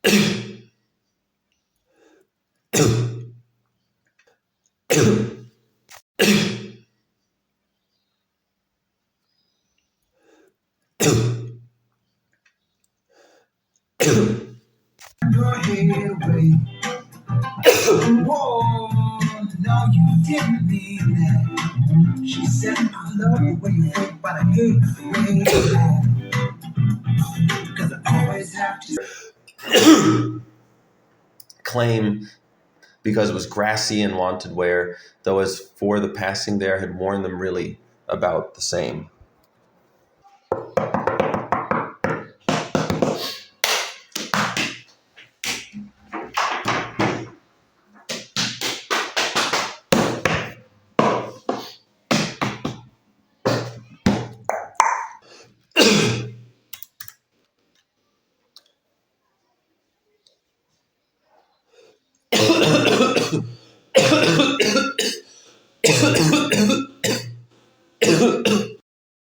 Your head away. Whoa, no, you didn't mean that. She said, I love the way you think, but I hate the way you act. Cause I always have to claim because it was grassy and wanted wear, though as for the passing there had worn them really about the same.